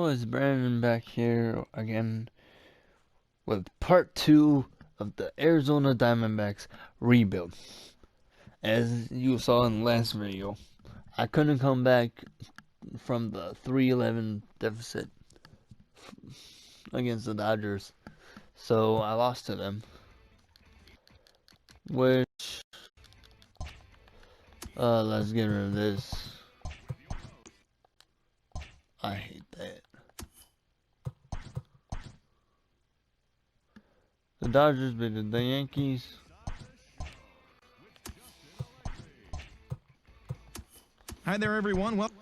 Hello, it's Brandon back here again with part 2 of the Arizona Diamondbacks rebuild. As you saw in the last video, I couldn't come back from the 3-11 deficit against the Dodgers, so I lost to them. Which, let's get rid of this. I hate that. The Dodgers beat the Yankees. Hi there, everyone. Well,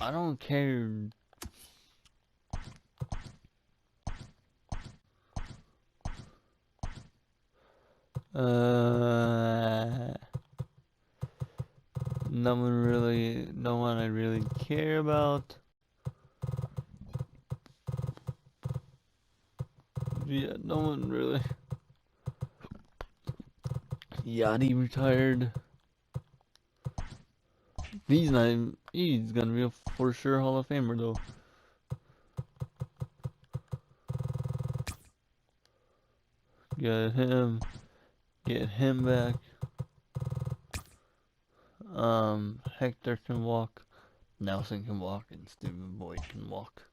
I don't care. No one I really care about. Yeah, no one really. Yachty retired. He's gonna be a for sure Hall of Famer though. Get him back. Hector can walk. Nelson can walk, and Stephen Boyd can walk.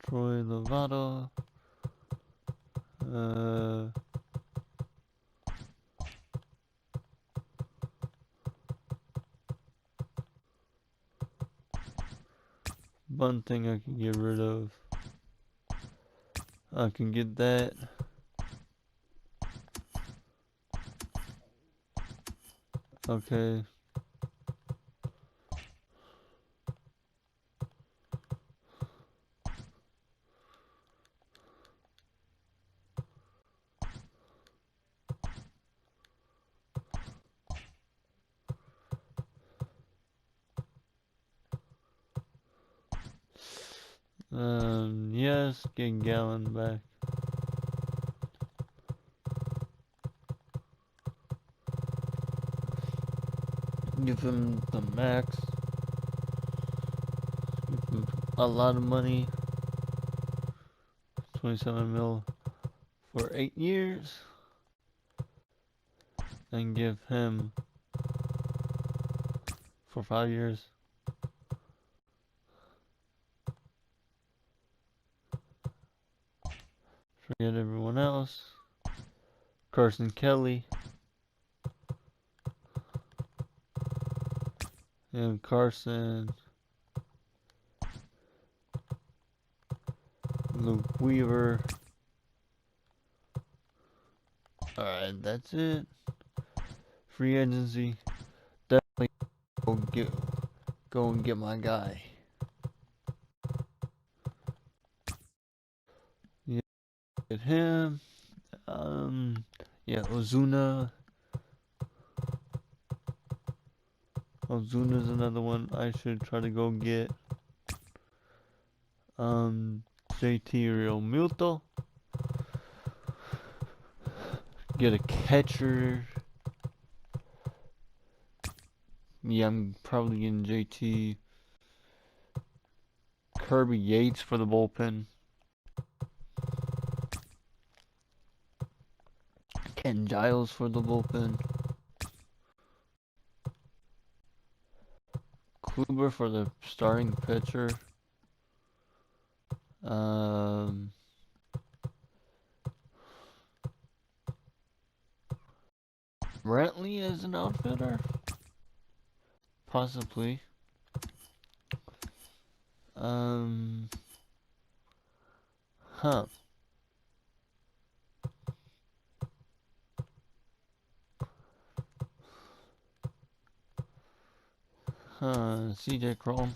Troy Lovato. Bunting I can get rid of. I can get that. Okay. Yes, get Gallon back. Give him the max. Give him a lot of money. 27 mil for 8 years. And give him for 5 years. Forget everyone else. Carson Kelly. And Carson. Luke Weaver. Alright, that's it. Free agency. Definitely go and get my guy. Yeah, get him. Yeah, Ozuna. Ozuna's another one I should try to go get. JT Realmuto. Get a catcher. Yeah, I'm probably getting JT. Kirby Yates for the bullpen. Ken Giles for the bullpen. Kluber for the starting pitcher. Brantley as an outfitter? Possibly. Huh. CJ Chrome.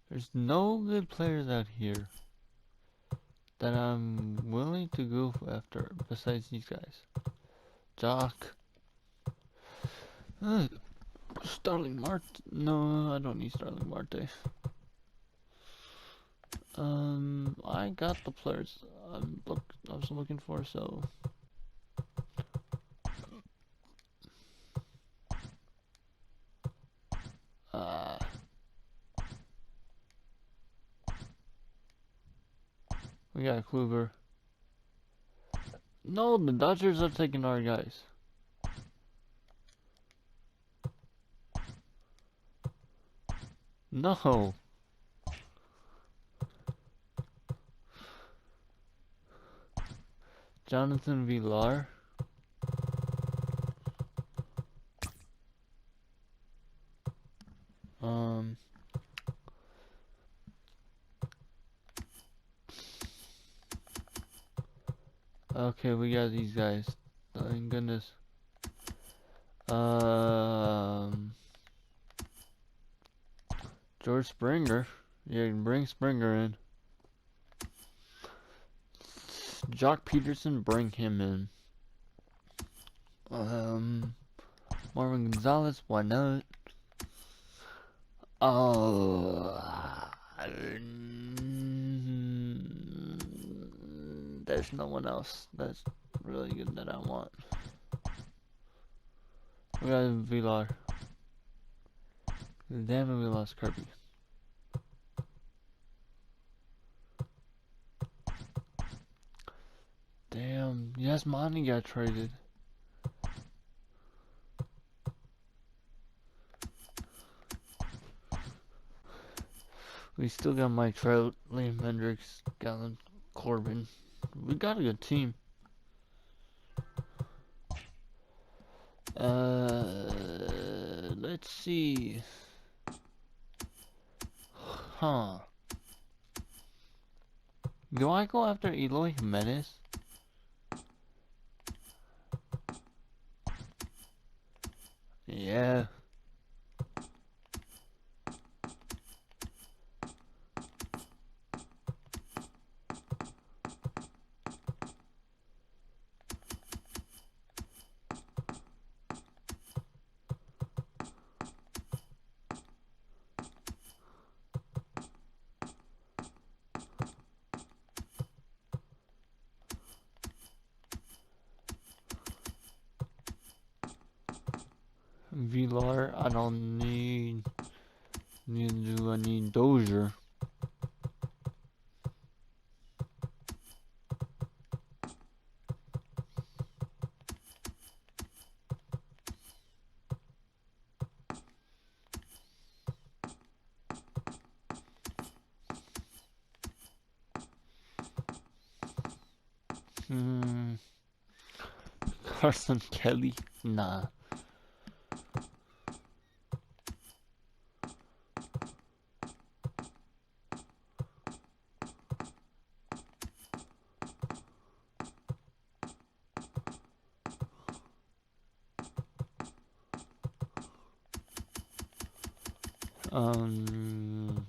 There's no good players out here that I'm willing to go after besides these guys. Jock. Starling Marte. No, I don't need Starling Marte. I got the players I'm I was looking for. So uh, we got Kluber. No, the Dodgers are taking our guys. No. Jonathan Villar. Um. Okay, we got these guys. Thank goodness. Um. George Springer. Yeah, you can bring Springer in. Jock Peterson, bring him in. Um. Marvin Gonzalez, why not? Oh. There's no one else that's really good that I want. We got Villar. Damn it, we lost Kirby. Damn, yes, Monty got traded. We still got Mike Trout, Liam Hendricks, Gallon, Corbin. We got a good team. Let's see. Huh. Do I go after Eloy Jimenez? Yeah. Villar, I don't need. Neither do I need Dozier. Hmm. Carson Kelly? Nah. Um.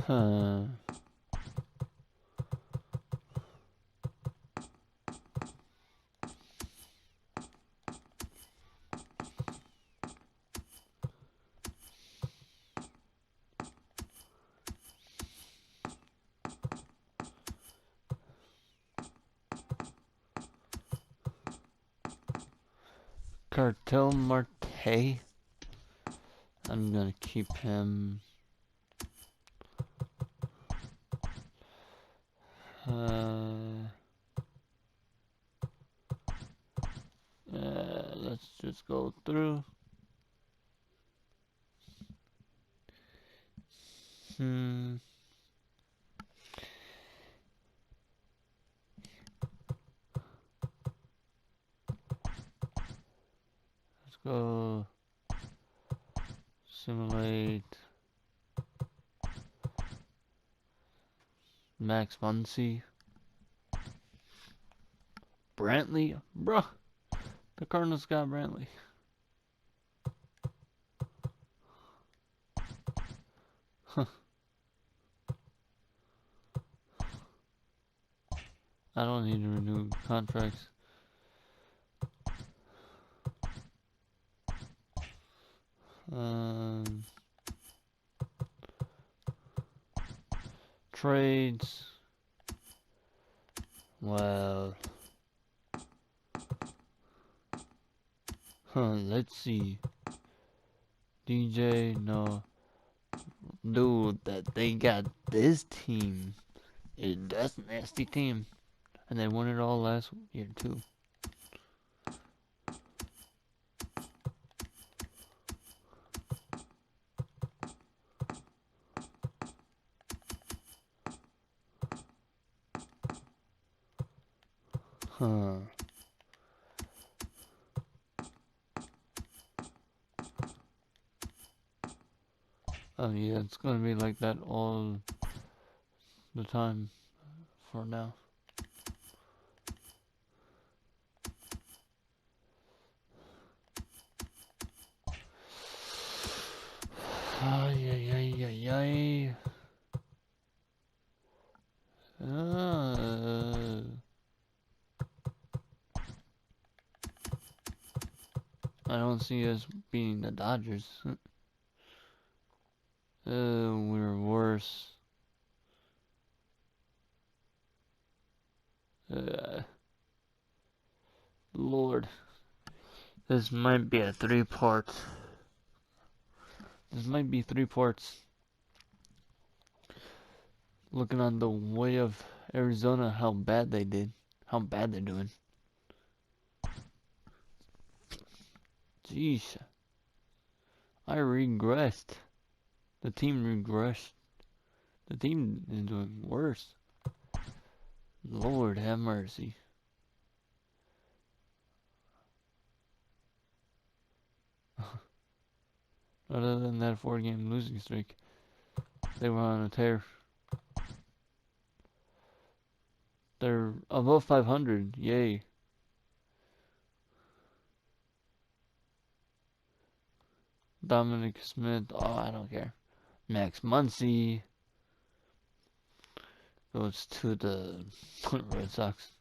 Huh. Cartel Marte. I'm gonna keep him. Uh, let's just go through. Hmm. Let's go simulate Max Muncy. Brantley, bruh. The Cardinals got Brantley. I don't need to renew contracts. Um, Trades. Well, let's see. DJ, no. Dude, that they got this team. That's a nasty team. And they won it all last year, too. Huh. Oh, yeah, it's gonna be like that all the time for now. Ay, ay, ay, ay, ay. I don't see us beating the Dodgers. We're worse. Uh, Lord. This might be a 3-part. This might be 3 parts. Looking on the way of Arizona, how bad they did. How bad they're doing. Jeez. I regressed. The team regressed. The team is doing worse. Lord have mercy. Other than that 4-game losing streak, they were on a tear. They're above 500. Yay. Dominic Smith. Oh, I don't care. Max Muncy goes to the Red Sox.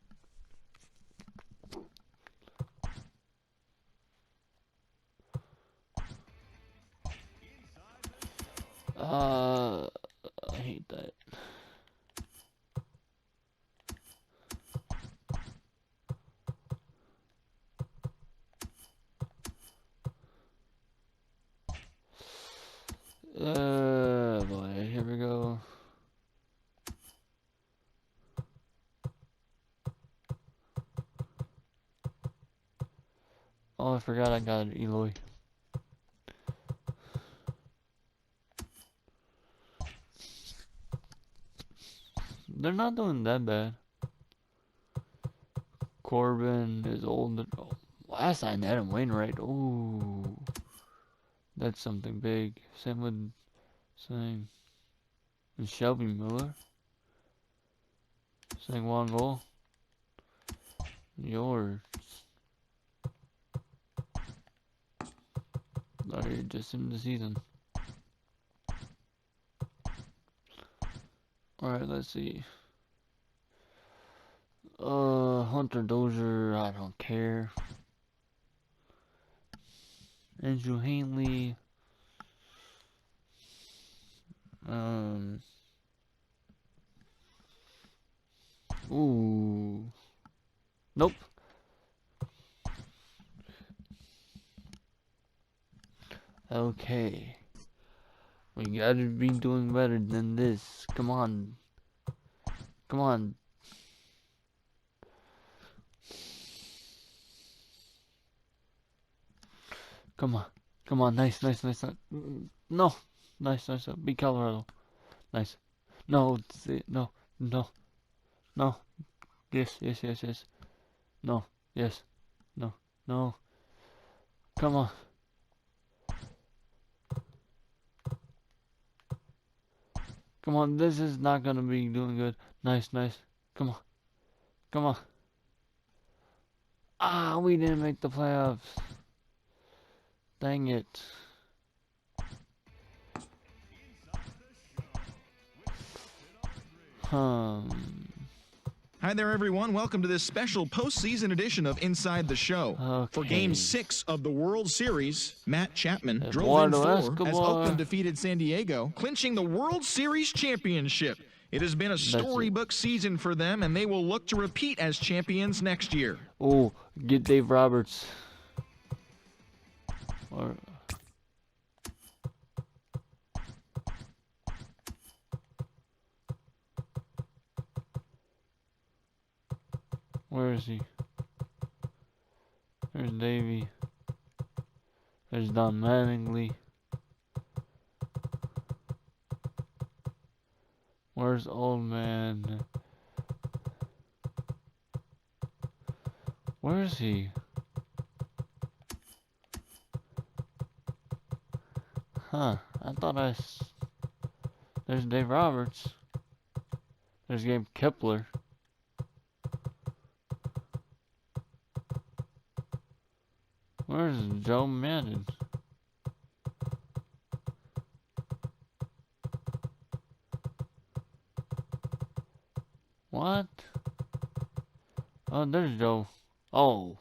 I hate that. Boy, here we go. Oh, I forgot I got Eloy. They're not doing that bad. Corbin is old. Oh, last I Adam Wainwright. Ooh, that's something big. Same with saying Shelby Miller. Saying one goal. Yours. Are you just in the season? Alright, let's see. Hunter Dozier, I don't care. Andrew Hanley. Ooh. Nope. Okay. We gotta be doing better than this. Come on. Come on. Come on. Come on. Nice, nice, nice. No. Nice, nice. Be Colorado. Nice. No. No. No. No. Yes, yes, yes, yes. No. Yes. No. No. Come on. Come on. This is not gonna be doing good. Nice, nice. Come on. Come on. Ah, we didn't make the playoffs. Dang it. Hmm. Hi there, everyone. Welcome to this special postseason edition of Inside the Show. For Game Okay. 6 of the World Series, Matt Chapman drove in Eduardo 4 as Escobar. Oakland defeated San Diego, clinching the World Series championship. It has been a storybook season for them, and they will look to repeat as champions next year. Oh, get Dave Roberts. Or where is he? There's Davey. There's Don Mattingly. Where's old man? Where is he? Huh? I thought there's Dave Roberts. There's Gabe Kepler. Where's Joe Madden? What? Oh, there's Joe. Oh.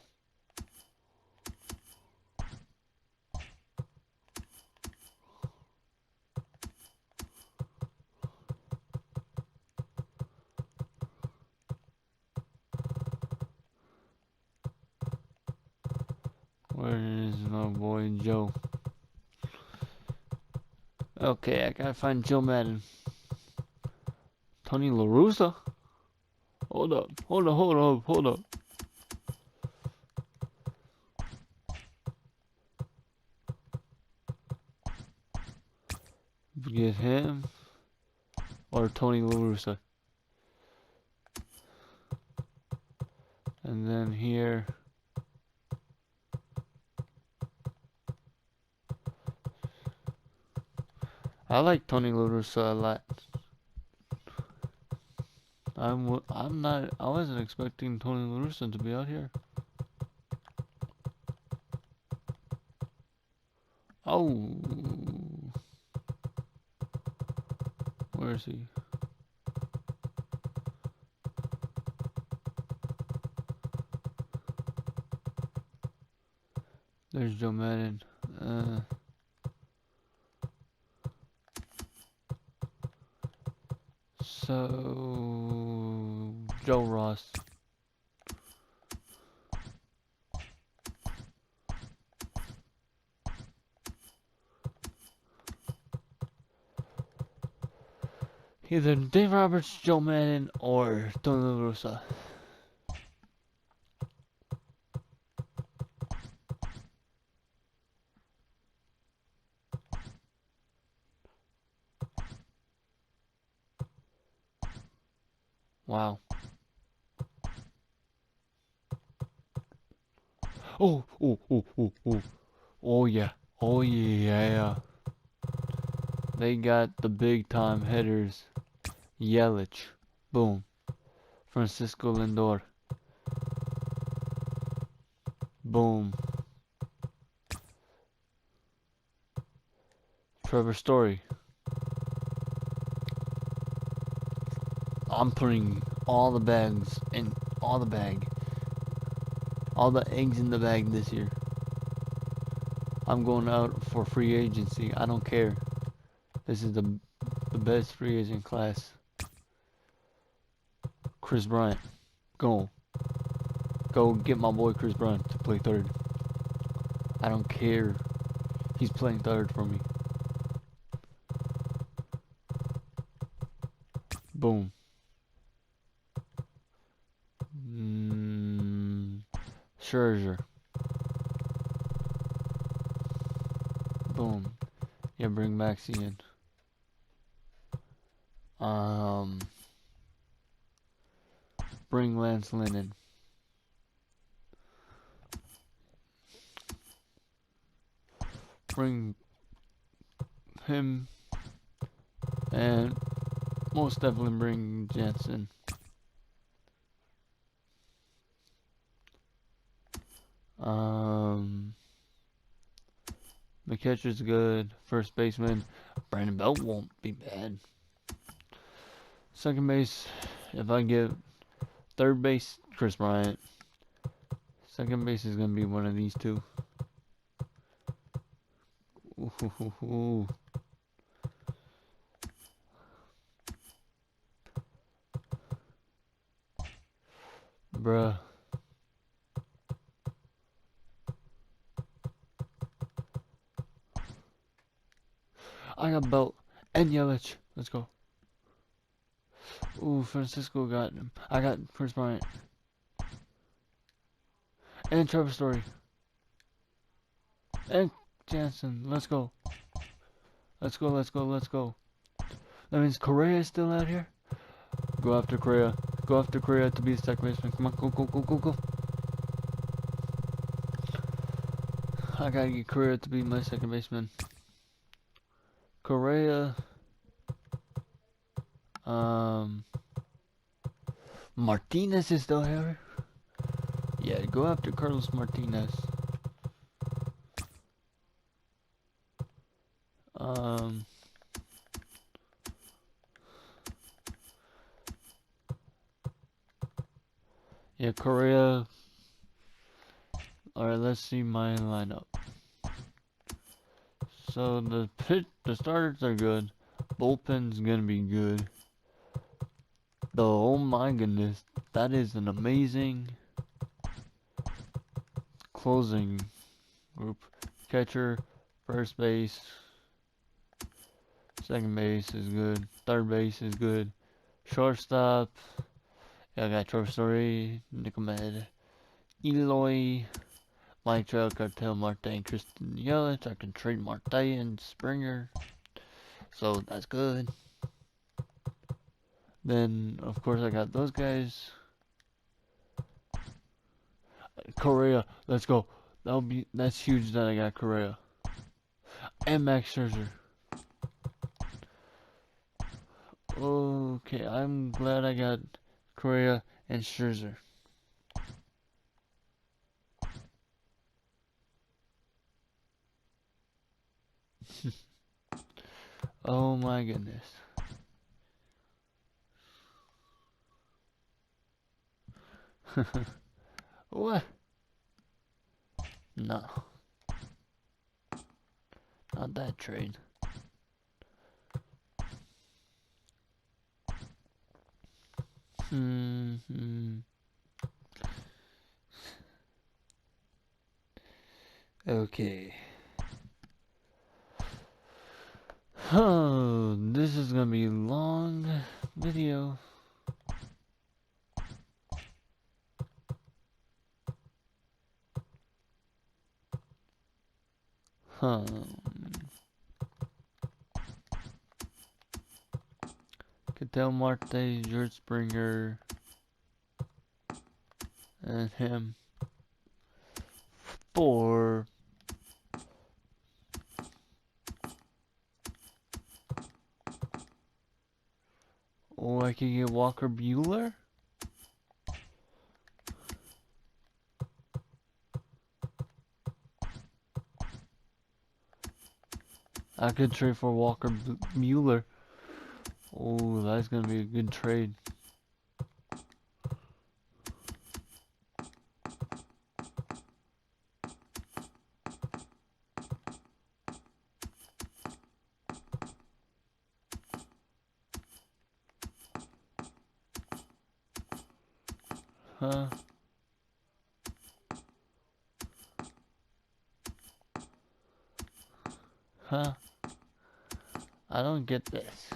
Where is my boy Joe? Okay, I gotta find Joe Madden. Tony La Russa? Hold up. Get him or Tony La Russa. And then here. I like Tony La Russa a lot. I wasn't expecting Tony La Russa to be out here. Oh. Where is he? There's Joe Madden. So Joe Ross. Either Dave Roberts, Joe Madden, or Tony La Russa. Wow. Oh. Oh yeah. Oh yeah. They got the big time hitters. Yelich. Boom. Francisco Lindor. Boom. Trevor Story. I'm putting all the bags in all the bag. All the eggs in the bag this year. I'm going out for free agency. I don't care. This is the best free agent class. Chris Bryant. Go get my boy Chris Bryant to play third. I don't care. He's playing third for me. Boom. Scherzer. Boom. Yeah, bring Maxie in. Bring Lance Lennon. Bring him, and most definitely bring Jansen. The catcher's good. First baseman, Brandon Belt won't be bad. Second base, if I get Third base, Chris Bryant. Second base is gonna be one of these two. Ooh. Bruh. I got Belt and Yelich. Let's go. Ooh, Francisco got him. I got Chris Bryant. And Trevor Story. And Jansen. Let's go. Let's go. That means Correa is still out here. Go after Correa. Go after Correa to be the second baseman. Come on, go. I gotta get Correa to be my second baseman. Correa. Martinez is still here. Yeah, go after Carlos Martinez. Yeah, Correa. Alright, let's see my lineup. So the starters are good. Bullpen's gonna be good. Oh my goodness, that is an amazing closing group. Catcher, first base, second base is good. Third base is good. Shortstop, yeah, I got Trevor Story, Nicomed, Eloy, Mike Trout, Cartel, Marte, and Christian Yelich. I can trade Marte and Springer, so that's good. Then, of course, I got those guys. Correa, let's go. That's huge that I got Correa. And Max Scherzer. Okay, I'm glad I got Correa and Scherzer. Oh my goodness. What? No. Not that trade. Okay. Oh, this is gonna be a long video. Cattell Marte, George Springer, and him. For I could get Walker Bueller. I could trade for Walker Bueller. Oh, that's gonna be a good trade. Huh? Huh? I don't get this.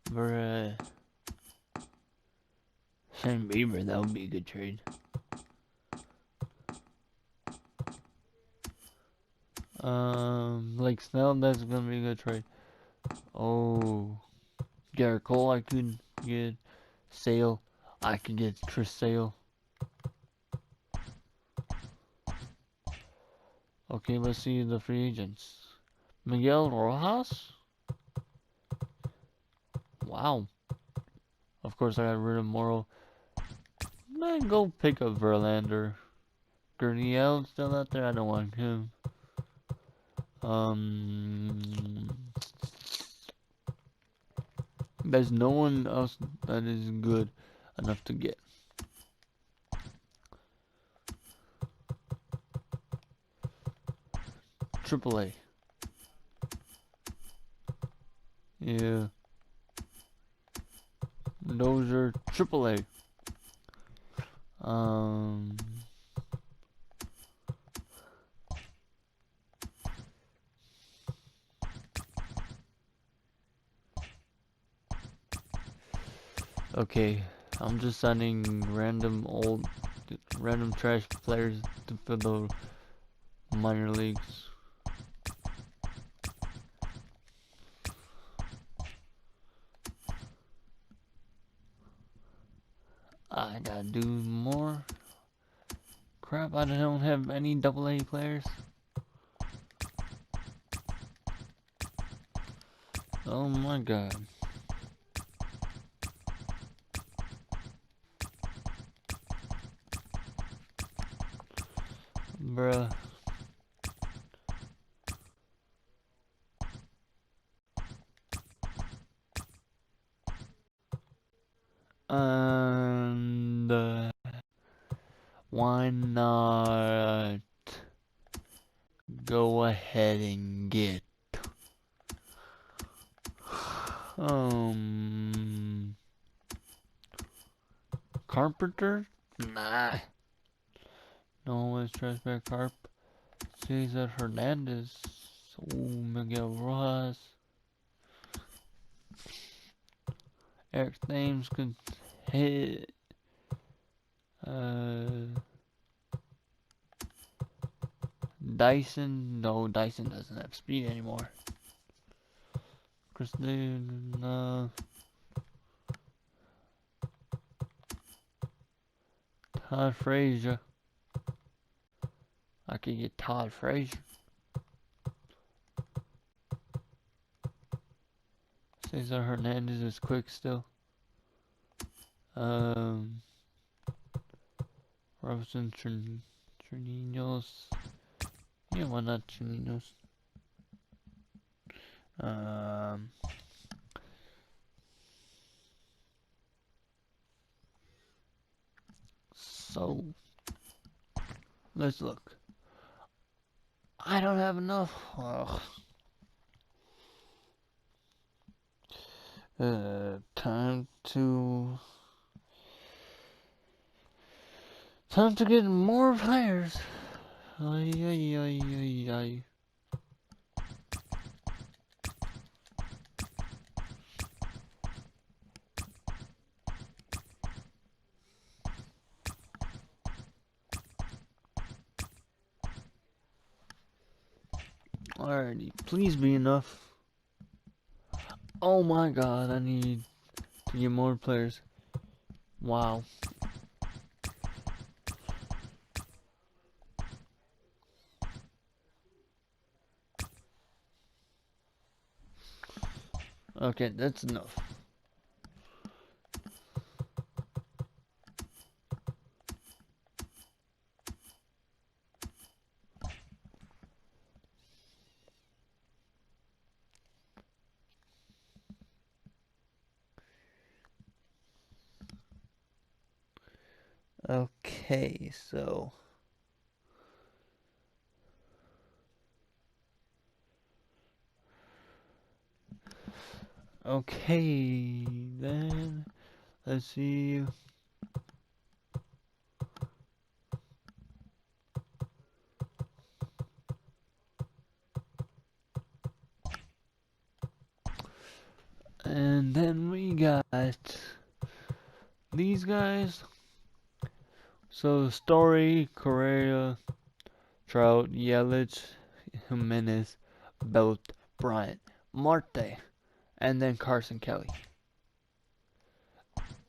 Bruh. Shane Bieber, that would be a good trade. Like Snell, that's gonna be a good trade. Oh, Garrett Cole, I could get. Sale, I could get Chris Sale. Okay, let's see the free agents. Miguel Rojas? Wow. Of course, I got rid of Morrow. Then go pick up Verlander. Gurriel still out there? I don't want him. There's no one else that is good enough to get. AAA. Yeah. Those are AAA. Um. Okay, I'm just signing random trash players to fill the minor leagues. I gotta do more. Crap, I don't have any AA players. Oh my god. Bruh. And why not go ahead and get um Carpenter? Nah. No one's trash back Carp. Cesar Hernandez. Ooh, Miguel Rojas. Eric Thames could hit. Dyson. No, Dyson doesn't have speed anymore. Christine. Todd Frazier. I could get Todd Frazier. Cesar Hernandez is quick still. Robinson Trininos. Yeah, why not Trininos? So let's look. I don't have enough. Ugh. Time to get more players. Ay, ay, ay, ay, ay. Alrighty, please be enough. Oh my god, I need to get more players. Wow. Okay, that's enough. Okay, so okay then let's see. And then we got these guys. So Story, Correa, Trout, Yelich, Jimenez, Belt, Bryant, Marte, and then Carson Kelly.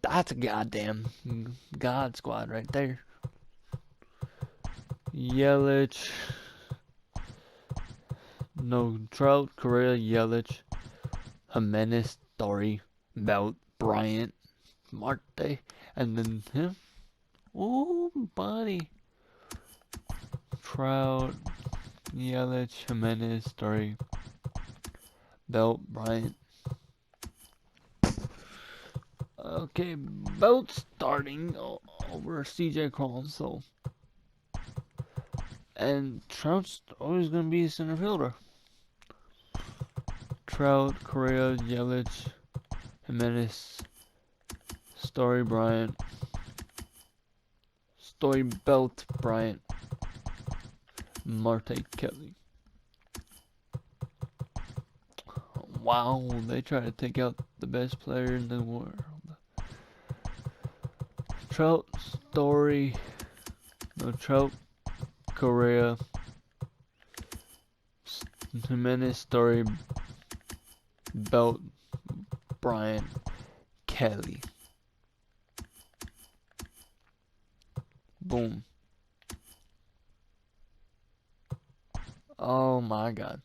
That's a goddamn god squad right there. Yelich, no, Trout, Correa, Yelich, Jimenez, Story, Belt, Bryant, Marte, and then him. Oh, buddy. Trout, Yelich, Jimenez, Story, Belt, Bryant. Okay, Belt starting over CJ Cron, so. And Trout's always going to be a center fielder. Trout, Correa, Yelich, Jimenez, Story Bryant, Story Belt Bryant, Marte Kelly. Wow, they try to take out the best player in the world. Trout, Story, no Trout, Correa, Jimenez, Story, Belt, Bryant, Kelly. Boom. Oh my god.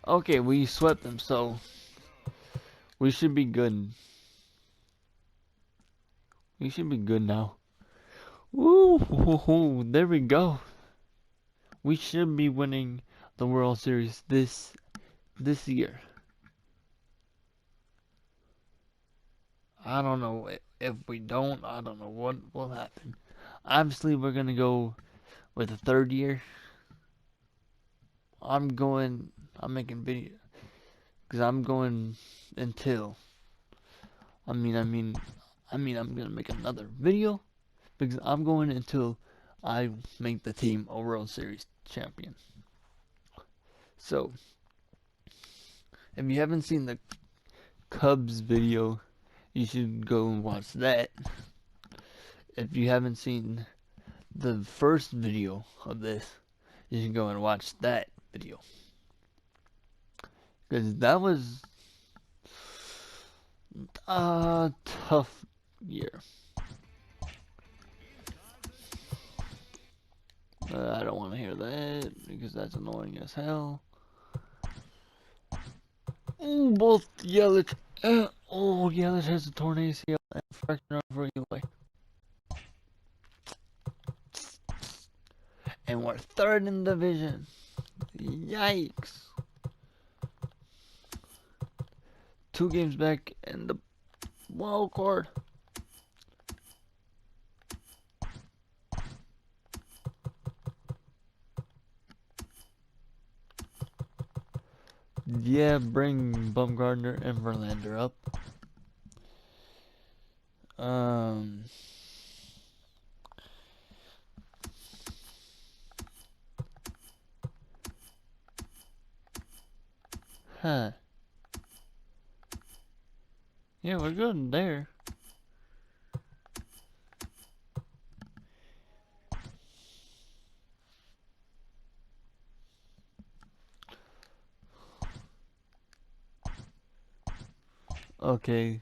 Okay, we swept them, so we should be good. We should be good now. Woo! There we go. We should be winning the World Series this year. I don't know if we don't. I don't know what will happen. Obviously, we're gonna go with the third year. I'm making video because I'm going until. I'm gonna make another video because I'm going until I make the team a World Series champion. So, if you haven't seen the Cubs video, you should go and watch that. If you haven't seen the first video of this, you should go and watch that video. Because that was a tough year. I don't want to hear that because that's annoying as hell. Ooh, both Yelich and Yelich has a torn ACL and fracture for Eli. And we're third in the division. Yikes. 2 games back in the wild card. Yeah, bring Bumgardner and Verlander up. Um, huh. Yeah, we're good there. Okay.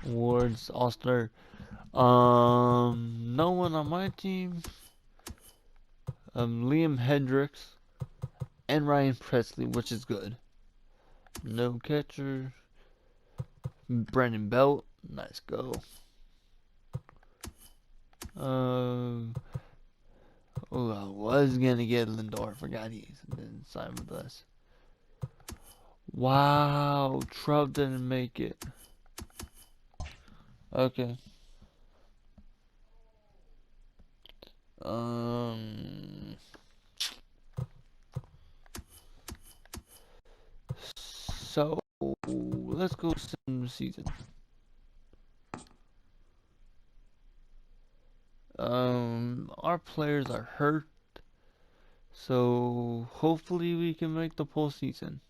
Awards, All-Star. No one on my team. Liam Hendricks and Ryan Presley, which is good. No catcher. Brandon Belt, nice go. I was gonna get Lindor. Forgot he's been signed with us. Wow, Trout didn't make it. Okay. So let's go sim season. Our players are hurt, so hopefully we can make the postseason,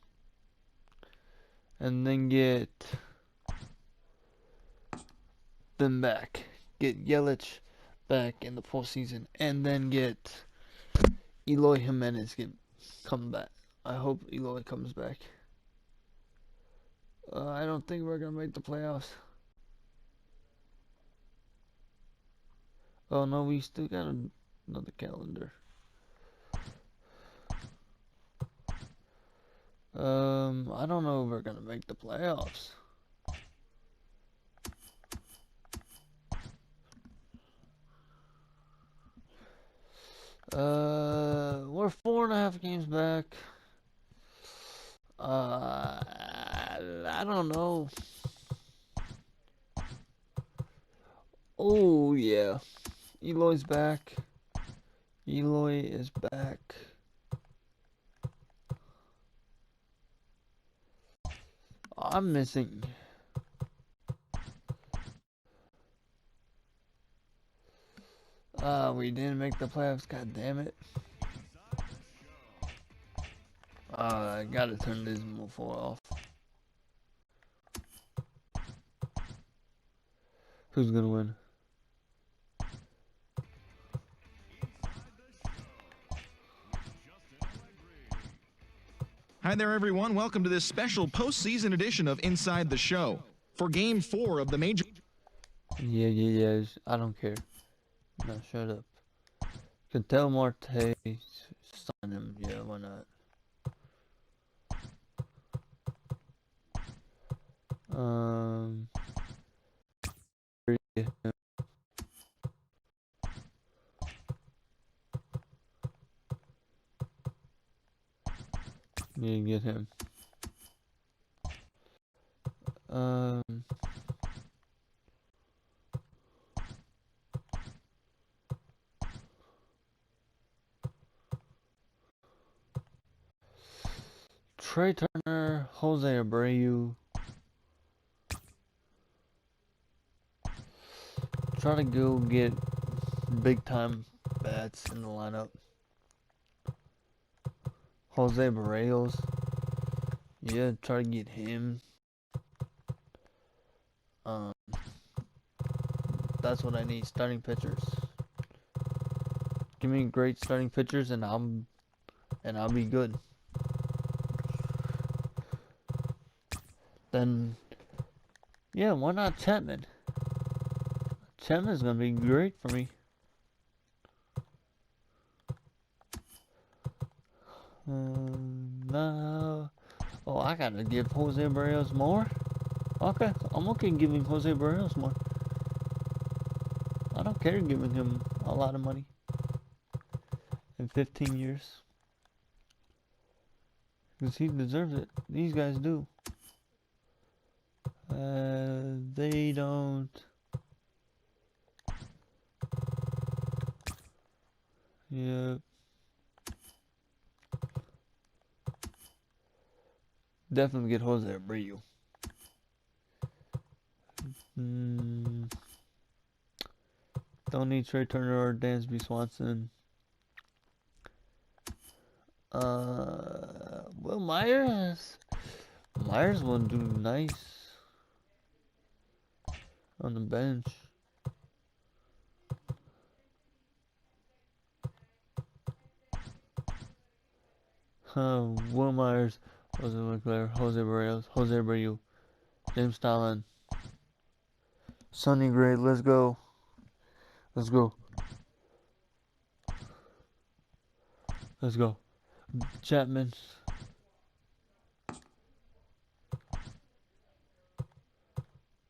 and then get them back. Get Yelich back in the postseason, and then get Eloy Jimenez come back. I hope Eloy comes back. I don't think we're gonna make the playoffs. Oh no, we still got another calendar. I don't know if we're gonna make the playoffs. We're 4.5 games back. I don't know. Oh yeah, Eloy's back. Eloy is back. I'm missing. We didn't make the playoffs. God damn it. I gotta turn this move off. Who's gonna win? Hi there, everyone. Welcome to this special postseason edition of Inside the Show. For Game 4 of the Major... Yeah. I don't care. No, shut up. Cattell Marte, sign him. Yeah, why not? Um, yeah, get him. Um, Trey Turner, Jose Abreu. Try to go get big time bats in the lineup. Jose Barrios. Yeah, try to get him. Um, that's what I need. Starting pitchers. Give me great starting pitchers, and I'll be good. Then, yeah, why not Chapman? Chapman's gonna be great for me. No. Oh, I gotta give Jose Barrios more. Okay, I'm okay giving Jose Barrios more. I don't care giving him a lot of money in 15 years. Because he deserves it. These guys do. They don't. Yeah. Definitely get Jose Abreu. Don't need Trey Turner or Dansby Swanson. Well, Myers will do nice on the bench. Will Myers, Jose Leclerc, Jose Barrios, Jose Abreu, James Stalin, Sonny Gray. Let's go. Let's go. Let's go. Chapman.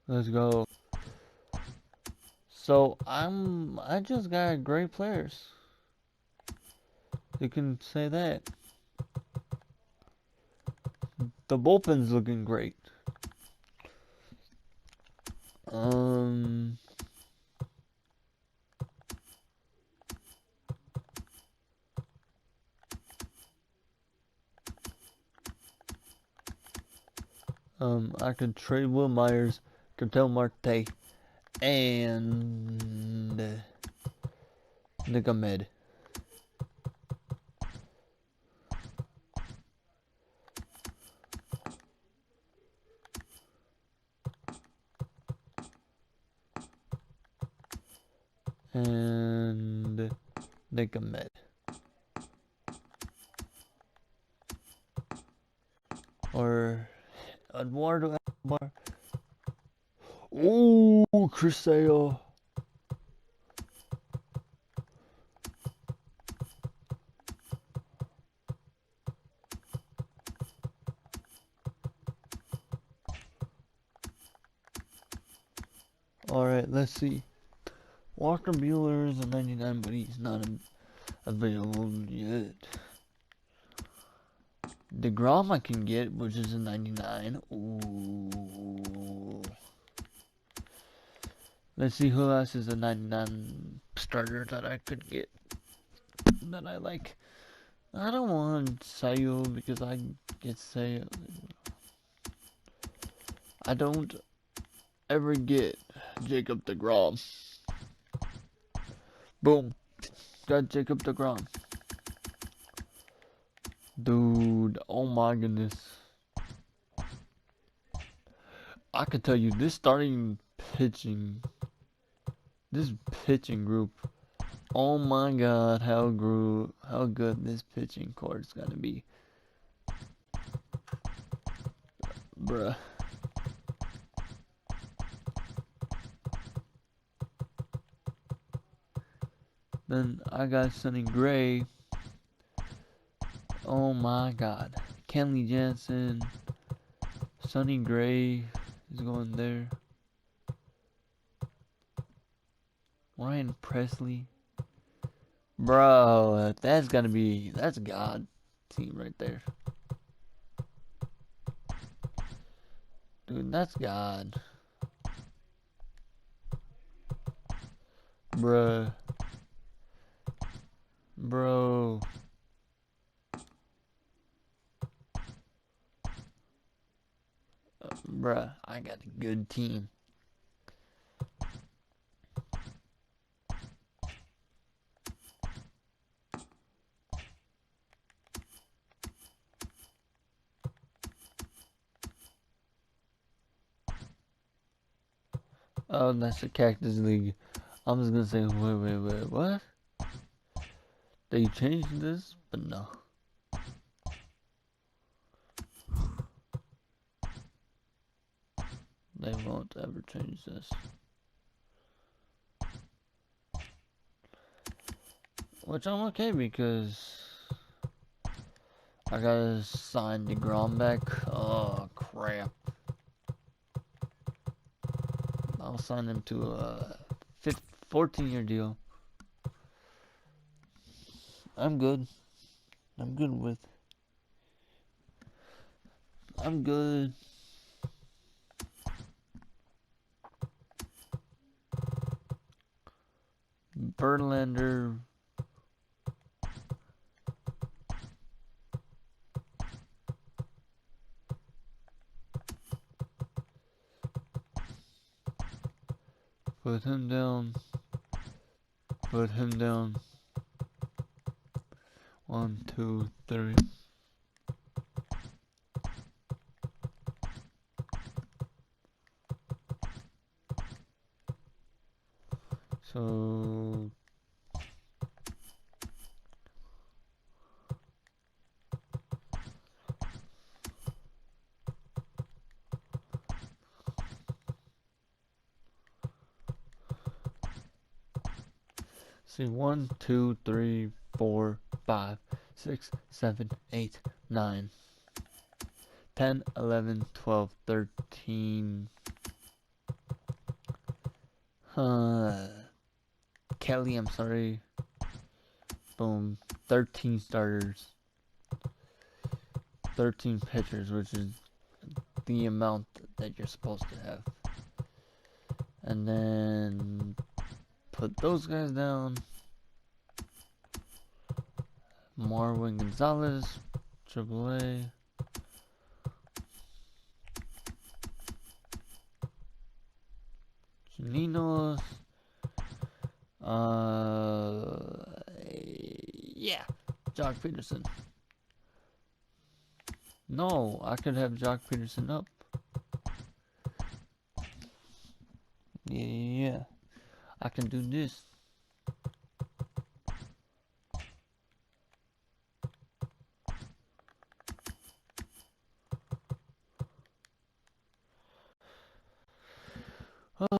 Let's go. So I just got great players. You can say that. The bullpen's looking great. Um I could trade Will Myers, Cattell Marte, and Nick Ahmed. And Nick Ahmed. Or Eduardo Alvar. Ooh, Chris Sale. Alright, let's see. Walker Bueller is a 99, but he's not available yet. DeGrom I can get, which is a 99. Ooh. Let's see who else is a 99 starter that I could get that I like. I don't want Sayo because I get Sayo. I don't ever get Jacob DeGrom. Boom. Got Jacob DeGrom. Dude, oh my goodness. I can tell you this pitching group. Oh my god, how good this pitching card's gonna be. Bruh. Then I got Sonny Gray. Oh my god. Kenley Jansen. Sonny Gray is going there. Ryan Presley. Bro, that's God team right there. Dude, that's God. Bruh. Bro. Bruh, I got a good team. Oh, that's the Cactus League. I was gonna say, wait, what? They changed this? But no. They won't ever change this. Which I'm okay because I gotta sign DeGrom back. Oh, crap. I'll sign him to a 14-year deal. I'm good. I'm good. Verlander. Put him down. 1, 2, 3. So see 1, 2, 3, 4, 5, 6, 7, 8, 9, 10, 11, 12, 13. Kelly, I'm sorry. Boom. 13 starters. 13 pitchers, which is the amount that you're supposed to have. And then put those guys down. Marwin Gonzalez, AAA. Janinos. Yeah. Jock Peterson. No, I could have Jock Peterson up. Yeah. I can do this.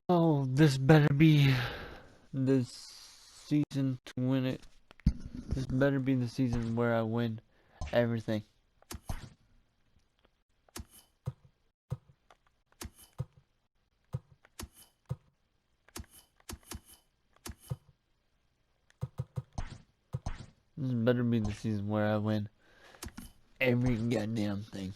Oh, this better be this season to win it. This better be the season where I win everything. This better be the season where I win every goddamn thing.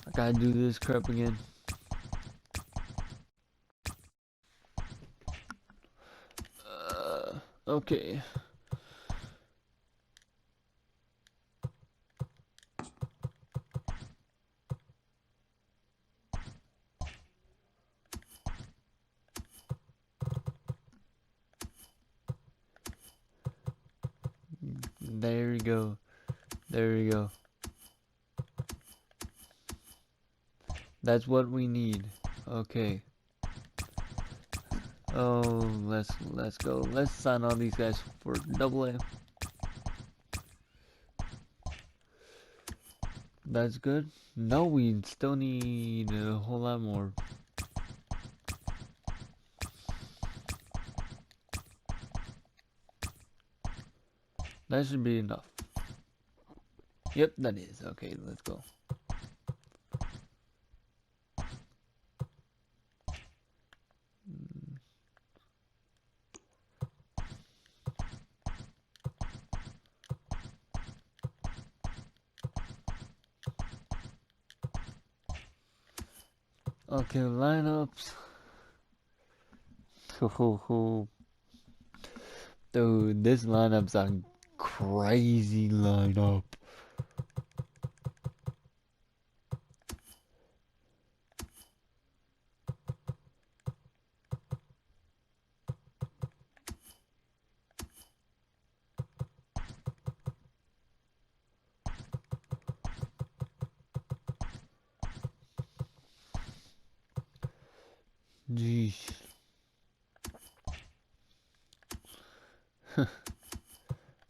I gotta do this crap again. Okay. There we go. There we go. That's what we need. Okay. Oh, let's go. Let's sign all these guys for double A. That's good. No, we still need a whole lot more. That should be enough. Yep, that is. Okay, let's go. Okay, lineups. Dude, this lineup's a crazy lineup. Jeez.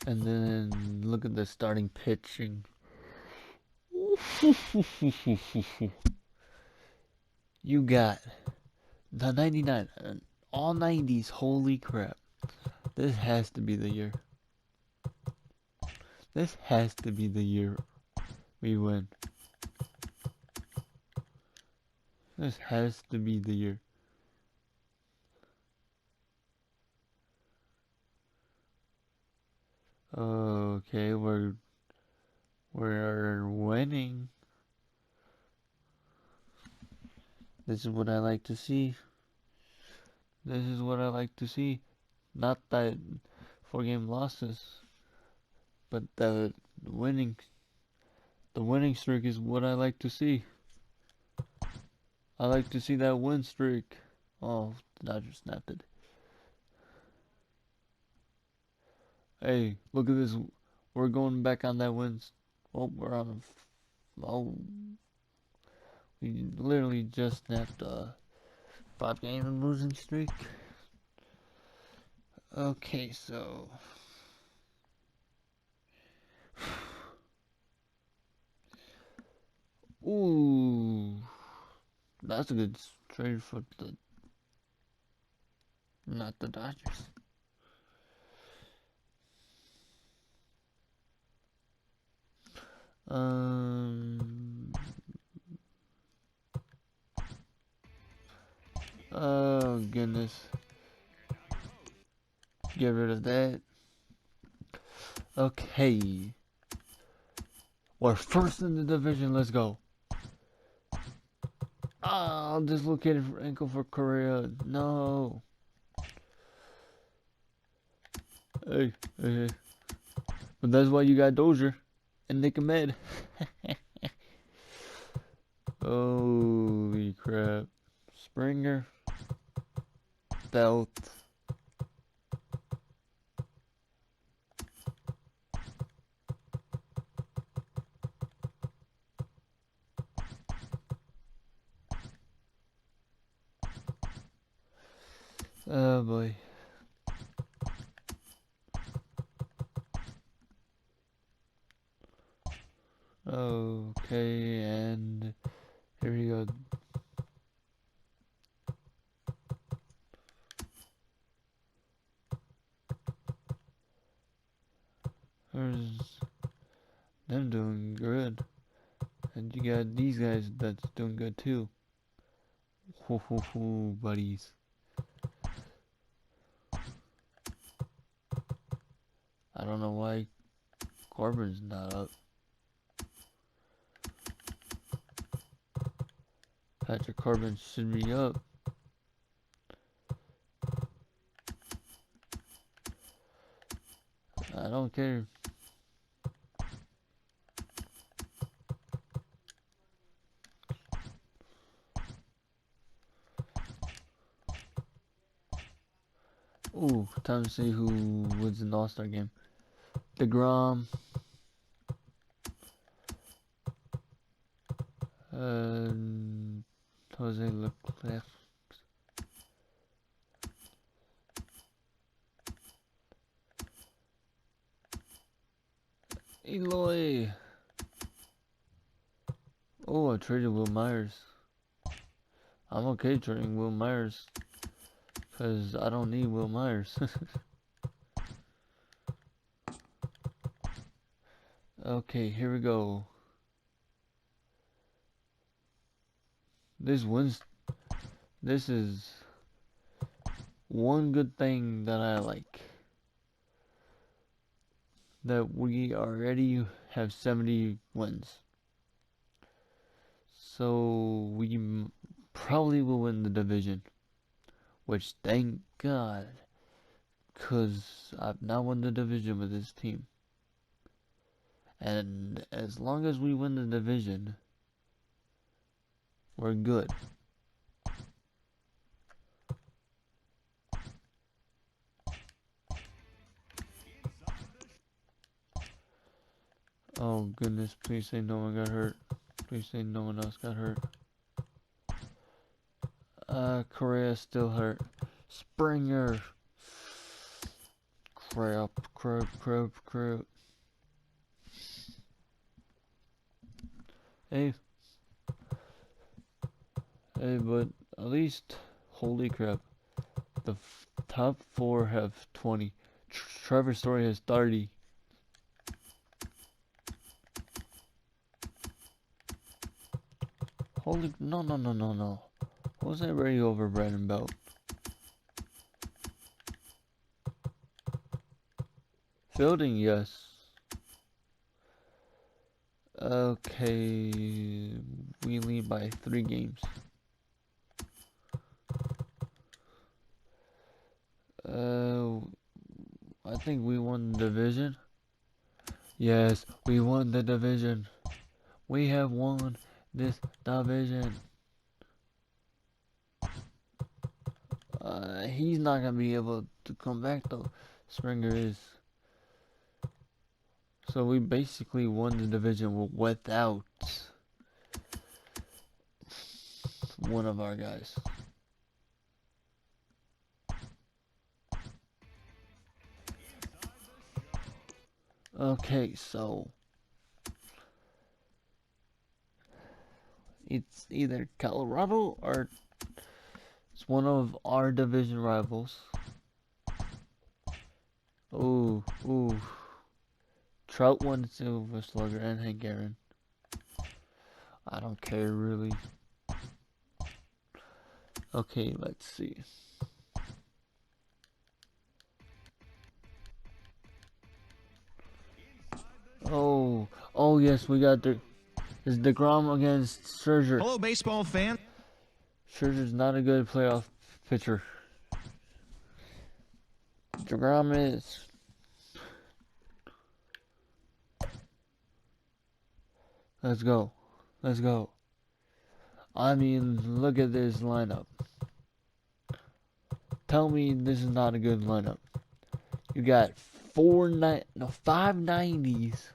And then look at the starting pitching. You got the 99, all 90s. Holy crap. This has to be the year. This has to be the year we win. This has to be the year. Okay, we're winning. This is what I like to see. This is what I like to see. Not that 4-game losses, but the winning streak is what I like to see. I like to see that win streak. Oh, the Dodgers snapped it. Hey, look at this. We're going back on that wins. Oh, we're on a. Oh, we literally just snapped a 5-game losing streak. Okay, so. Ooh, that's a good trade for the. Not the Dodgers. Um. Oh goodness. Get rid of that. Okay. We're first in the division. Let's go. Ah, dislocated ankle for Korea. No. Hey, hey, hey. But that's why you got Dozier and Nick Ahmed. Holy crap. Springer. Belt. Oh boy. Okay, and here we go. There's them doing good. And you got these guys that's doing good too. Ho ho ho, buddies. I don't know why Corbin's not up. Patrick Corbin should be up. I don't care. Ooh, time to see who wins the All-Star game. DeGrom. Jose Leclerc. Eloy. Oh, I traded Will Myers. I'm okay trading Will Myers. Because I don't need Will Myers. Okay, here we go. This is one good thing that I like. That we already have 70 wins. So we probably will win the division. Which, thank God. Because I've not won the division with this team. And as long as we win the division, we're good. Oh goodness, please say no one got hurt. Please say no one else got hurt. Correa still hurt. Springer. Crap. Hey, but at least, holy crap, the top 4 have 20. Trevor Story has 30. Holy, no. Jose already over Brandon Belt. Fielding, yes. Okay, we lead by 3 games. I think we won the division. Yes, we won the division. We have won this division. He's not gonna be able to come back though. Springer is. So we basically won the division without one of our guys. Okay, so it's either Colorado or it's one of our division rivals. Ooh. Trout won the Silver Slugger and Hank Aaron. I don't care really. Okay, let's see. Oh yes, we got the DeGrom against Scherzer. Hello, baseball fan. Scherzer's not a good playoff pitcher. DeGrom is. Let's go. I mean, look at this lineup. Tell me this is not a good lineup. You got 5 90s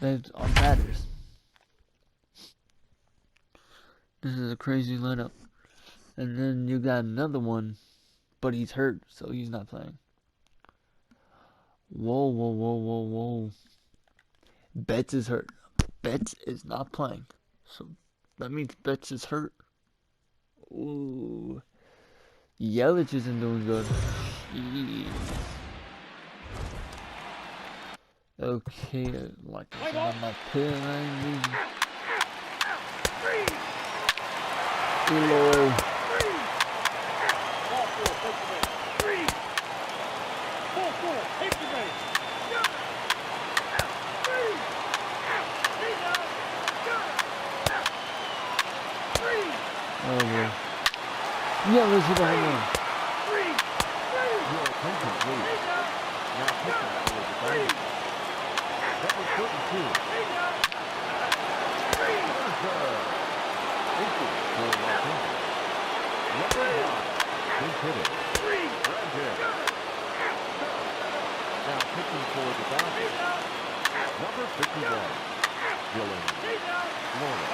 that are batters. This is a crazy lineup. And then you got another one, but he's hurt, so he's not playing. Whoa. Betts is hurt. Betts is not playing. So that means Betts is hurt. Ooh. Yelich isn't doing good. Jeez. Okay, like I said, I'm not playing. Eloy. Oh boy. Yeah, let's hit the home run. Now pitching for the Dodgers, number 51, Dylan Flores.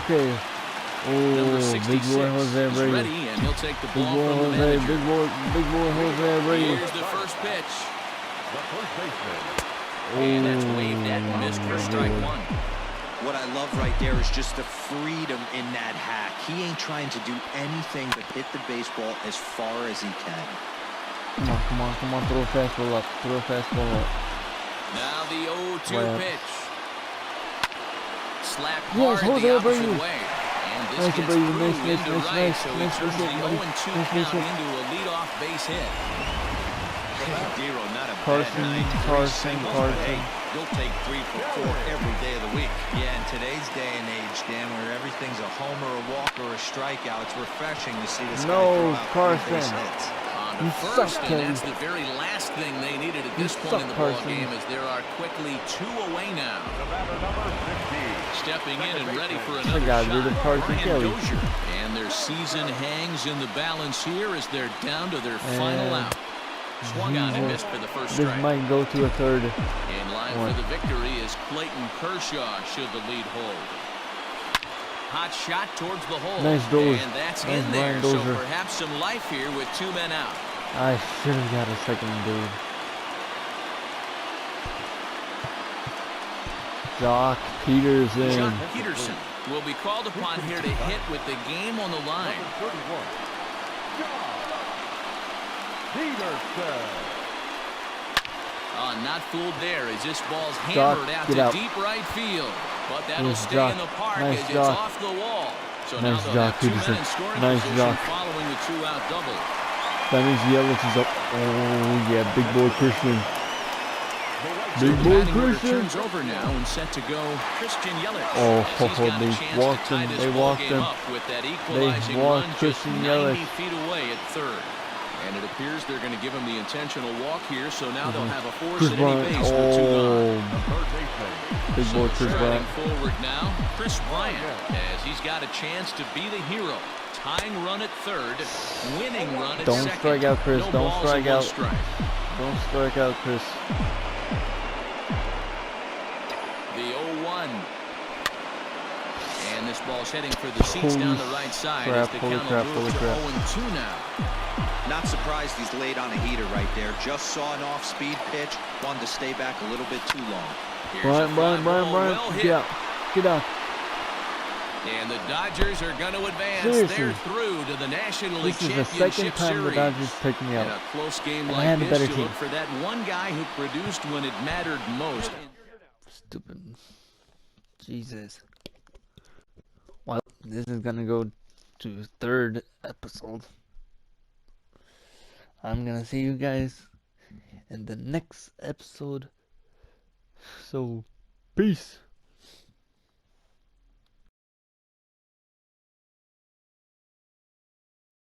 Okay. Number Oh, 66 big boy Jose is Brady. ready, and he'll take the Big ball boy from the Jose, manager. big boy Jose Brady. Here's the first pitch. The first baseman, And that's waved at and missed for strike one. What I love right there is just the freedom in that hack. He ain't trying to do anything but hit the baseball as far as he can. Come on, throw a fastball up, Now the 0-2 Wow. pitch. Slapped Yes, hard Jose the opposite Brady. way. And this Nice, gets Brady. through Nice, into nice, right, nice, so he nice, turns nice, the buddy. 0-2 Nice, count nice. into a leadoff base hit. Dero, not a Carson, bad night. Carson. Hey, you'll take 3 for 4 every day of the week. Yeah, in today's day and age, Dan, where everything's a homer, a walk, or a strikeout, it's refreshing to see this guy throw out 3 base Carson. hits. On You to first, suck, and Kelly. that's the very last thing they needed at You this point suck, in the ball Carson. game, as there are quickly 2 away now. the batter number 50. Stepping in and ready for I another got shot, rid of Carson Brian Kelly. Dozier. And their season hangs in the balance here as they're down to their final And out. Swung on and missed for the first This strike. might go to a third. In line One. for the victory is Clayton Kershaw should the lead hold. Hot shot towards the hole. Nice Dozier. And that's Nice in there, Brian so Dozier. perhaps some life here with 2 men out. I should have got a second dude. Jock Peterson. Chuck Peterson will be called upon here to hit with the game on the line. Number 31, John Peterson. Not fooled there as this ball's Jock, hammered out get to out. deep right field. But that'll Nice stay Jock. in the park Nice as Jock. it's off the wall. So Nice now they'll Jock, have 2 men Peterson. in scoring Nice position Jock. following the 2-out double. That means Yelich is up. Oh yeah, big boy Christian. So Big the boy batting order Christian. turns over now and set to go Christian Yelich. Oh, as he's got a they chance walked to tie him. this They ball walked game him. up with that equalizing walked run just Christian 90 Yelich. feet away at third. And it appears they're going to give him the intentional walk here, so now they'll have a force Chris at any Bryant. base with 2 gone. Oh, Third baseman, big boy Chris Striding Bryant. forward now, Chris Bryant, as he's got a chance to be the hero. Tying run at third, winning run at Don't second. strike out, Chris. No Don't balls strike and 1 out. strike. Don't strike out, Chris. The 0-1. And this ball's heading for the seats Holy down the right side crap, as the holy count crap, will holy move to crap. 0-2 now. Not surprised he's laid on a heater right there. Just saw an off-speed pitch. Wanted to stay back a little bit too long. Here's a fly ball, well hit. Get out. Get out. And the Dodgers are going to advance. Seriously. They're through to the National League This is the Championship second time the Series. Dodgers picked me In up. a close game And I had like a this, better you team. look for that one guy who produced when it mattered most. Stupid. Jesus. Well, this is gonna go to third episode. I'm gonna see you guys in the next episode. So, peace.